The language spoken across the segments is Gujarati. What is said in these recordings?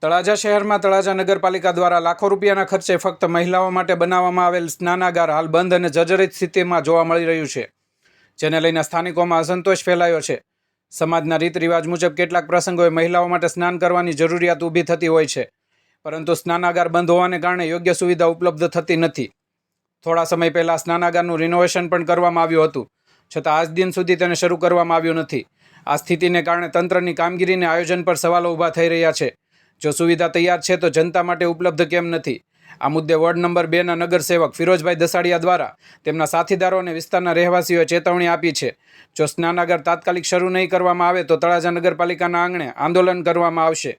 તળાજા શહેરમાં તળાજા નગરપાલિકા દ્વારા લાખો રૂપિયાના ખર્ચે ફક્ત મહિલાઓ માટે બનાવવામાં આવેલ સ્નાનાગાર હાલ બંધ અને જર્જરિત સ્થિતિમાં જોવા મળી રહ્યું છે, જેને લઈને સ્થાનિકોમાં અસંતોષ ફેલાયો છે। સમાજના રીત રિવાજ મુજબ કેટલાક પ્રસંગોએ મહિલાઓ માટે સ્નાન કરવાની જરૂરિયાત ઊભી થતી હોય છે, પરંતુ સ્નાનાગાર બંધ હોવાને કારણે યોગ્ય સુવિધા ઉપલબ્ધ થતી નથી। થોડા સમય પહેલા સ્નાનાગારનું રિનોવેશન પણ કરવામાં આવ્યું હતું, છતાં આજ દિન સુધી તેને શરૂ કરવામાં આવ્યું નથી। આ સ્થિતિને કારણે તંત્રની કામગીરીને આયોજન પર સવાલો ઊભા થઈ રહ્યા છે। જો સુવિધા તૈયાર છે તો જનતા માટે ઉપલબ્ધ કેમ નથી? આ મુદ્દે વોર્ડ નંબર 2ના નગરસેવક ફિરોઝભાઈ દસાડિયા દ્વારા તેમના સાથીદારો અને વિસ્તારના રહેવાસીઓએ ચેતવણી આપી છે। જો સ્નાનાગાર તાત્કાલિક શરૂ નહીં કરવામાં આવે તો તળાજા નગરપાલિકાના આંગણે આંદોલન કરવામાં આવશે।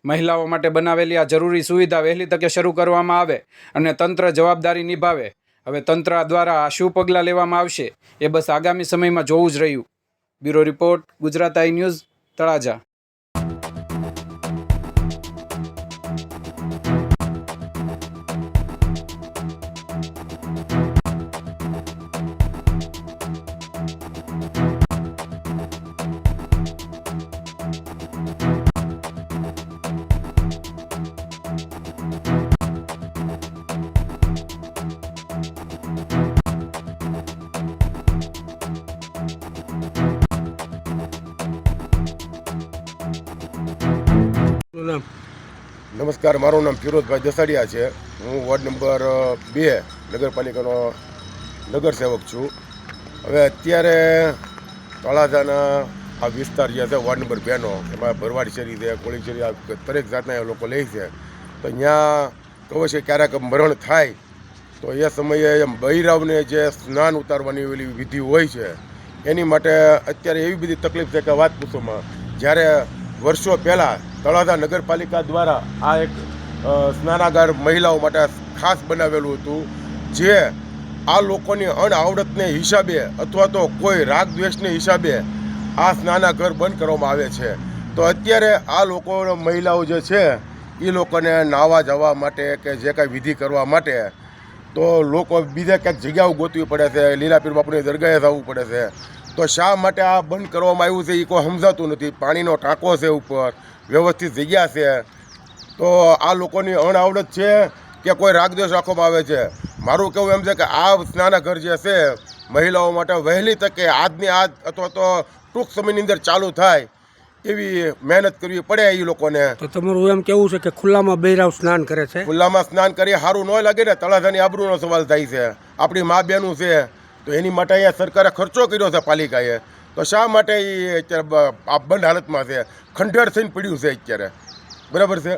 મહિલાઓ માટે બનાવેલી આ જરૂરી સુવિધા વહેલી તકે શરૂ કરવામાં આવે અને તંત્ર જવાબદારી નિભાવે। હવે તંત્ર દ્વારા આ શું પગલાં લેવામાં આવશે એ બસ આગામી સમયમાં જોવું જ રહ્યું। બ્યુરો રિપોર્ટ, ગુજરાત આઈ ન્યૂઝ, તળાજા। નમસ્કાર, મારું નામ ફિરોઝભાઈ દસાડિયા છે। હું વોર્ડ નંબર 2 નગરપાલિકાનો નગરસેવક છું। હવે અત્યારે તળાજાના આ વિસ્તાર જે છે વોર્ડ નંબર 2નો, એમાં ભરવાડ શેરી છે, કોળી શેરી, આ દરેક જાતના એ લોકો લે છે। તો ત્યાં કહે છે ક્યારેક મરણ થાય તો એ સમયે બૈરાવને જે સ્નાન ઉતારવાની એવી વિધિ હોય છે, એની માટે અત્યારે એવી બધી તકલીફ છે કે વાત પૂછોમાં। જ્યારે વર્ષો પહેલાં તળાજા નગરપાલિકા દ્વારા આ એક સ્નાનાગાર મહિલાઓ માટે ખાસ બનાવેલું હતું, જે આ લોકોની અણઆવડતને હિસાબે અથવા તો કોઈ રાગ દ્વેષને હિસાબે આ સ્નાનાઘર બંધ કરવામાં આવે છે। તો અત્યારે આ લોકો મહિલાઓ જે છે એ લોકોને નાહવા જવા માટે કે જે કાંઈ વિધિ કરવા માટે તો લોકો બીજા ક્યાંક જગ્યાઓ ગોતવી પડે છે, લીલાપીર બાપુની દરગાહે જવું પડે છે। તો શા માટે આ બંધ કરવામાં આવ્યું છે એ કોઈ સમજાતું નથી। પાણીનો ટાંકો છે, ઉપર વ્યવસ્થિત જગ્યા છે, તો આ લોકોની અણઆવડત છે કે કોઈ રાગદ્વેષ રાખવામાં આવે છે? મારું કહેવું એમ છે કે આ સ્નાનાઘર જે છે મહિલાઓ માટે વહેલી તકે આજની આજ અથવા તો ટૂંક સમયની અંદર ચાલુ થાય એવી મહેનત કરવી પડે એ લોકોને। તો તમારું એમ કેવું છે કે ખુલ્લામાં બૈરાવ સ્નાન કરે છે? ખુલ્લામાં સ્નાન કરીએ સારું ન લાગે ને, તળાજાની આબરૂનો સવાલ થાય છે, આપણી મા બહેનું છે, તો એની માટે અહીંયા સરકારે ખર્ચો કર્યો છે પાલિકાએ, તો શા માટે એ અત્યારે આ બંધ હાલતમાં છે, ખંડેર થઈને પડ્યું છે અત્યારે, બરાબર છે?